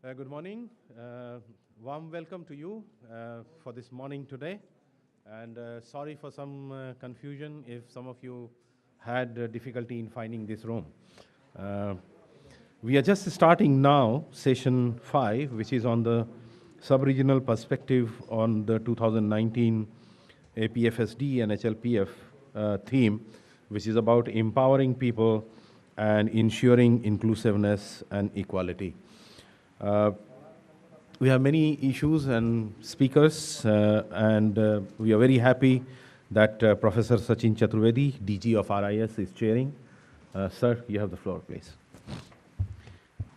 Good morning. Warm welcome to you for this morning today. And sorry for some confusion if some of you had difficulty in finding this room. We are just starting now session 5, which is on the sub-regional perspective on the 2019 APFSD and HLPF theme, which is about empowering people and ensuring inclusiveness and equality. We have many issues and speakers, and we are very happy that Professor Sachin Chaturvedi, DG of RIS, is chairing. Sir, you have the floor, please.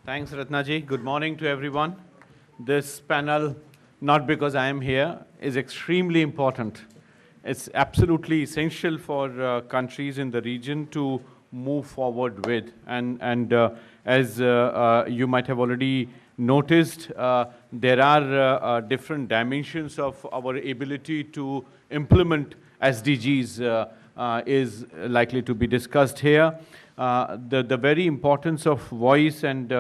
Thanks, Ratnaji. Good morning to everyone. This panel, not because I am here, is extremely important. It's absolutely essential for countries in the region to move forward with. And as you might have already noticed, there are different dimensions of our ability to implement SDGs is likely to be discussed here. The very importance of voice and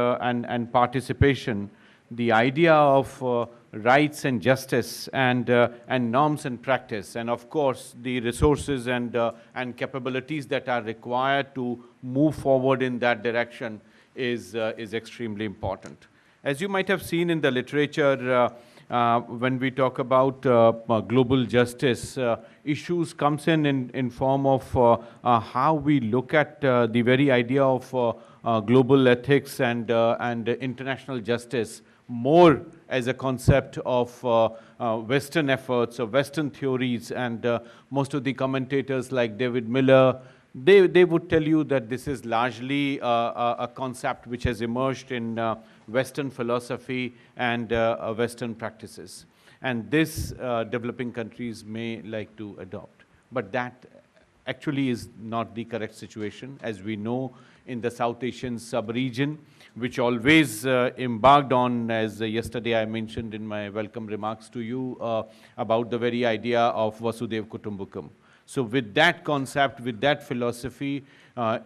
participation, the idea of rights and justice and norms and practice, and of course the resources and capabilities that are required to move forward in that direction is extremely important. As you might have seen in the literature, when we talk about global justice, issues comes in form of how we look at the very idea of global ethics and international justice more as a concept of Western efforts or Western theories, and most of the commentators like David Miller, they would tell you that this is largely a concept which has emerged in Western philosophy and Western practices. And this developing countries may like to adopt. But that actually is not the correct situation. As we know, in the South Asian sub-region, which always embarked on, as yesterday I mentioned in my welcome remarks to you, about the very idea of Vasudhaiva Kutumbakam. So with that concept, with that philosophy,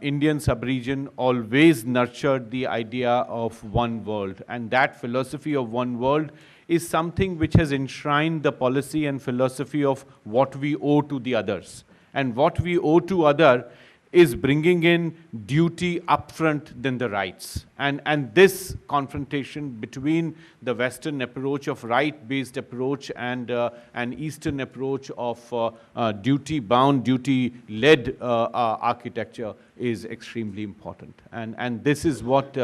Indian sub-region always nurtured the idea of one world. And that philosophy of one world is something which has enshrined the policy and philosophy of what we owe to the others. And what we owe to other is bringing in duty upfront than the rights. And this confrontation between the Western approach of right-based approach and an Eastern approach of duty-bound, duty-led architecture is extremely important. And this is what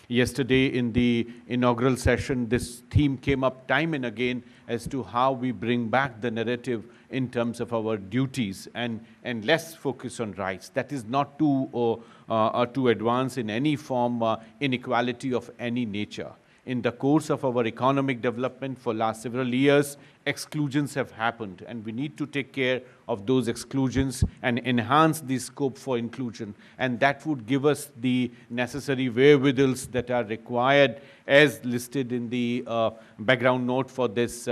yesterday in the inaugural session, this theme came up time and again as to how we bring back the narrative in terms of our duties and less focus on rights. That is not to advance in any form inequality of any nature. In the course of our economic development for last several years, exclusions have happened, and we need to take care of those exclusions and enhance the scope for inclusion. And that would give us the necessary wherewithals that are required as listed in the background note for this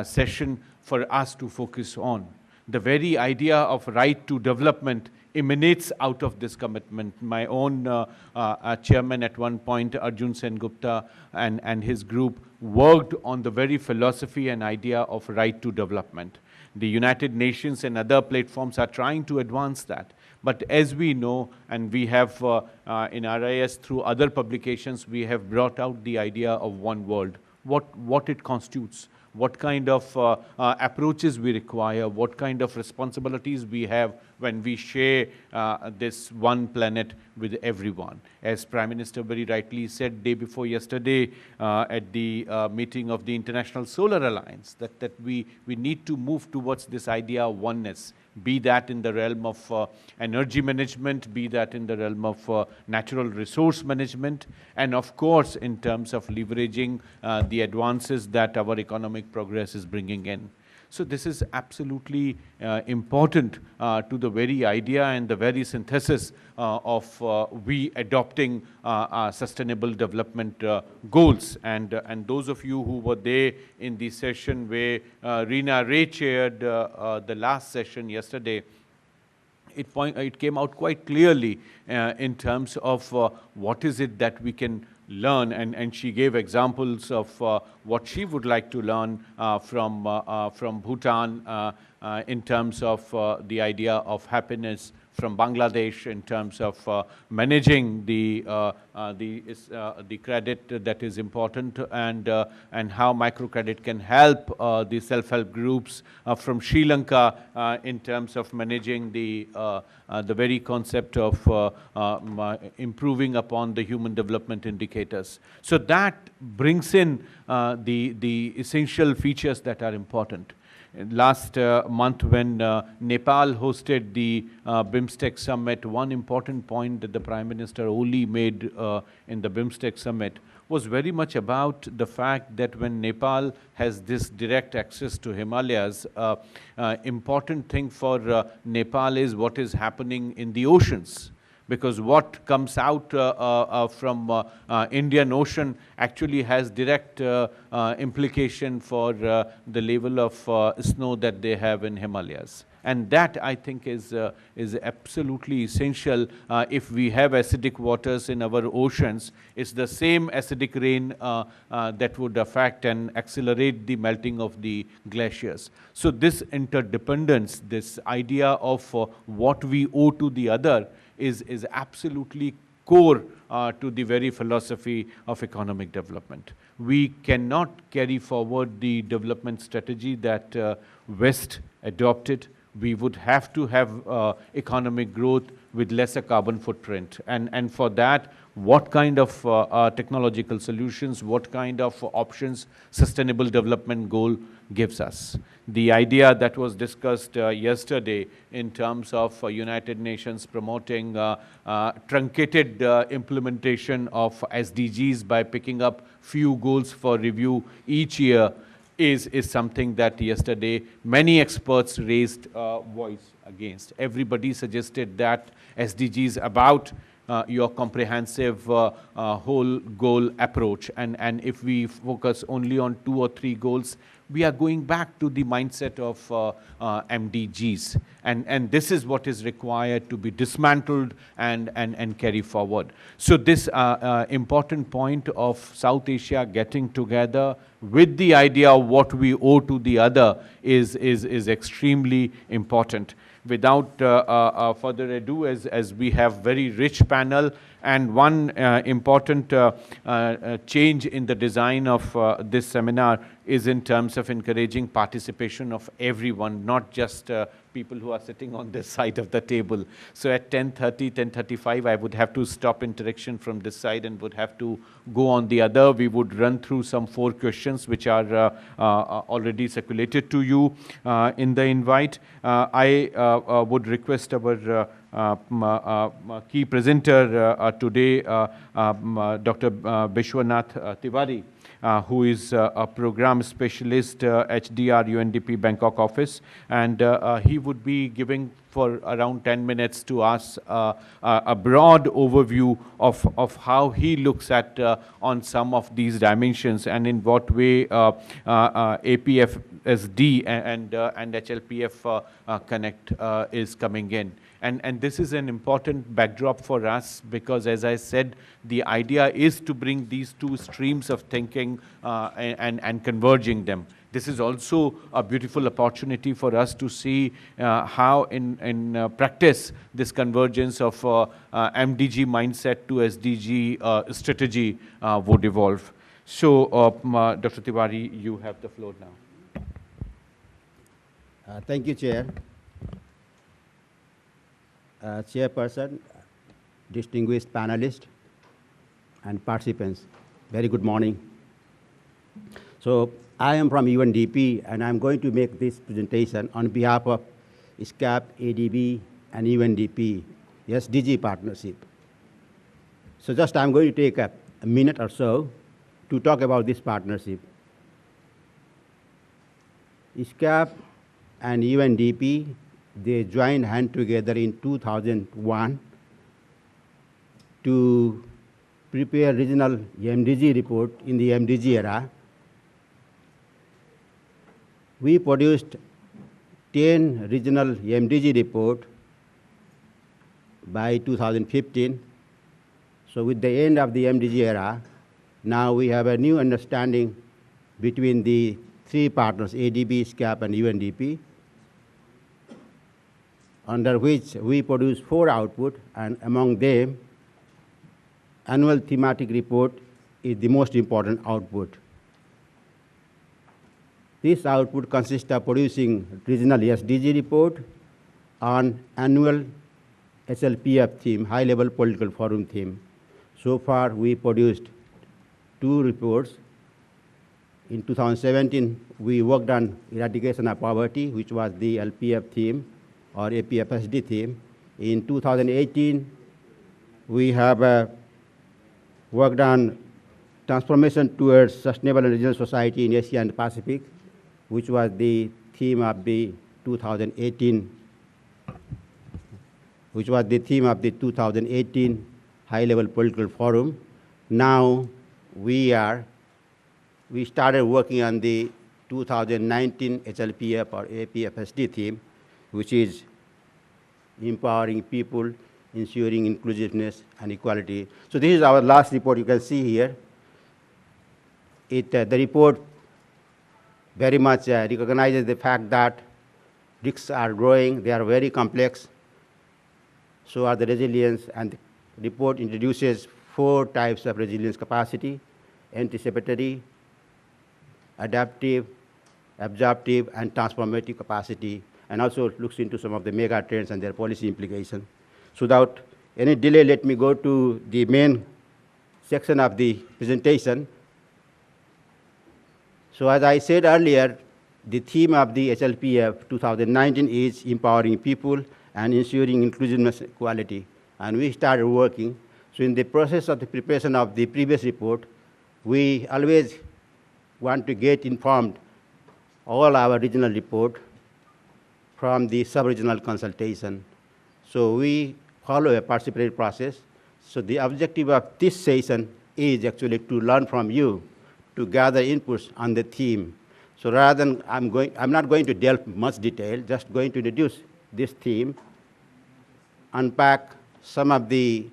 session for us to focus on. The very idea of right to development emanates out of this commitment. My own chairman at one point, Arjun Sengupta, and his group worked on the very philosophy and idea of right to development. The United Nations and other platforms are trying to advance that. But as we know, and we have in RIS through other publications, we have brought out the idea of one world, what it constitutes, what kind of approaches we require, what kind of responsibilities we have when we share this one planet with everyone. As Prime Minister very rightly said day before yesterday at the meeting of the International Solar Alliance, that we need to move towards this idea of oneness, be that in the realm of energy management, be that in the realm of natural resource management, and of course in terms of leveraging the advances that our economic progress is bringing in. So this is absolutely important to the very idea and the very synthesis of we adopting sustainable development goals. And those of you who were there in the session where Reena Ray chaired the last session yesterday, it came out quite clearly in terms of what is it that we can learn, and she gave examples of what she would like to learn from Bhutan in terms of the idea of happiness, from Bangladesh in terms of managing the credit that is important, and how microcredit can help the self-help groups, from Sri Lanka in terms of managing the very concept of improving upon the human development indicators. So that brings in the essential features that are important. Last month, when Nepal hosted the BIMSTEC summit, one important point that the Prime Minister Oli made in the BIMSTEC summit was very much about the fact that when Nepal has this direct access to Himalayas, important thing for Nepal is what is happening in the oceans. Because what comes out from Indian Ocean actually has direct implication for the level of snow that they have in Himalayas. And that, I think, is absolutely essential. If we have acidic waters in our oceans, it's the same acidic rain that would affect and accelerate the melting of the glaciers. So this interdependence, this idea of what we owe to the other, is absolutely core to the very philosophy of economic development. We cannot carry forward the development strategy that West adopted. We would have to have economic growth with lesser carbon footprint. And for that, what kind of technological solutions, what kind of options Sustainable Development Goal gives us. The idea that was discussed yesterday in terms of United Nations promoting truncated implementation of SDGs by picking up few goals for review each year is something that yesterday many experts raised voice against. Everybody suggested that SDGs about your comprehensive whole goal approach. And if we focus only on 2 or 3 goals, we are going back to the mindset of MDGs. And this is what is required to be dismantled and carry forward. So this important point of South Asia getting together with the idea of what we owe to the other is extremely important. Without further ado, as we have very rich panel, and one important change in the design of this seminar is in terms of encouraging participation of everyone, not just people who are sitting on this side of the table. So at 10:30, 10:35, I would have to stop interaction from this side and would have to go on the other. We would run through some 4 questions which are already circulated to you in the invite. I would request our key presenter today, Dr. Bishwanath Tiwari, who is a program specialist, HDR UNDP Bangkok office, and he would be giving for around 10 minutes to us a broad overview of how he looks at on some of these dimensions and in what way APFSD and HLPF Connect is coming in. And this is an important backdrop for us because, as I said, the idea is to bring these 2 streams of thinking and converging them. This is also a beautiful opportunity for us to see how in practice this convergence of MDG mindset to SDG strategy would evolve. So, Dr. Tiwari, you have the floor now. Thank you, Chair. Chairperson, distinguished panelists, and participants, very good morning. So I am from UNDP, and I'm going to make this presentation on behalf of SCAP, ADB, and UNDP SDG partnership. So just I'm going to take a minute or so to talk about this partnership. SCAP and UNDP, they joined hands together in 2001 to prepare regional MDG report in the MDG era. We produced 10 regional MDG report by 2015. So with the end of the MDG era, Now we have a new understanding between the three partners, ADB, SCAP, and UNDP, under which we produce 4 outputs, and among them, annual thematic report is the most important output. This output consists of producing regional SDG report on annual HLPF theme, high-level political forum theme. So far, we produced 2 reports. In 2017, we worked on eradication of poverty, which was the LPF theme or APFSD theme. In 2018, we have worked on transformation towards sustainable and regional society in Asia and the Pacific, which was the theme of the 2018 high-level political forum. Now we started working on the 2019 HLPF or APFSD theme, which is empowering people, ensuring inclusiveness and equality. So this is our last report. You can see here. The report very much recognizes the fact that risks are growing. They are very complex. So are the resilience, and the report introduces 4 types of resilience capacity: anticipatory, adaptive, absorptive, and transformative capacity, and also looks into some of the mega trends and their policy implications. So without any delay, let me go to the main section of the presentation. So as I said earlier, the theme of the HLPF 2019 is empowering people and ensuring inclusiveness and equality. And we started working. So in the process of the preparation of the previous report, we always want to get informed all our regional report from the sub-regional consultation. So we follow a participatory process. So the objective of this session is actually to learn from you, to gather inputs on the theme. So rather than, I'm not going to delve much detail, just going to introduce this theme, unpack some of the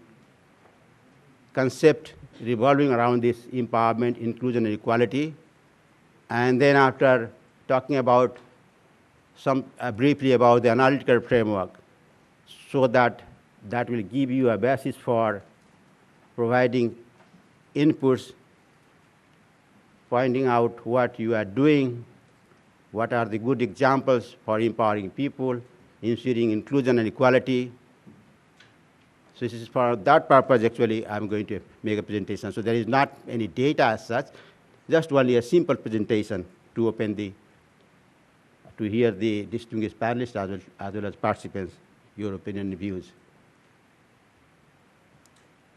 concept revolving around this empowerment, inclusion, and equality, and then after talking about briefly about the analytical framework, so that will give you a basis for providing inputs, finding out what you are doing, what are the good examples for empowering people, ensuring inclusion and equality. So this is for that purpose, actually, I'm going to make a presentation. So there is not any data as such, just only a simple presentation to hear the distinguished panelists as well as participants, your opinion and views.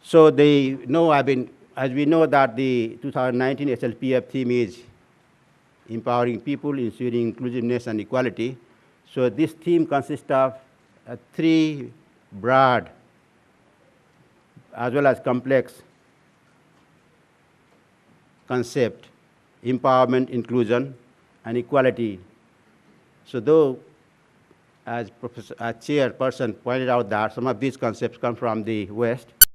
So as we know that the 2019 HLPF theme is empowering people, ensuring inclusiveness and equality. So this theme consists of 3 broad as well as complex concepts: empowerment, inclusion, and equality. So though, as chairperson pointed out, that some of these concepts come from the West,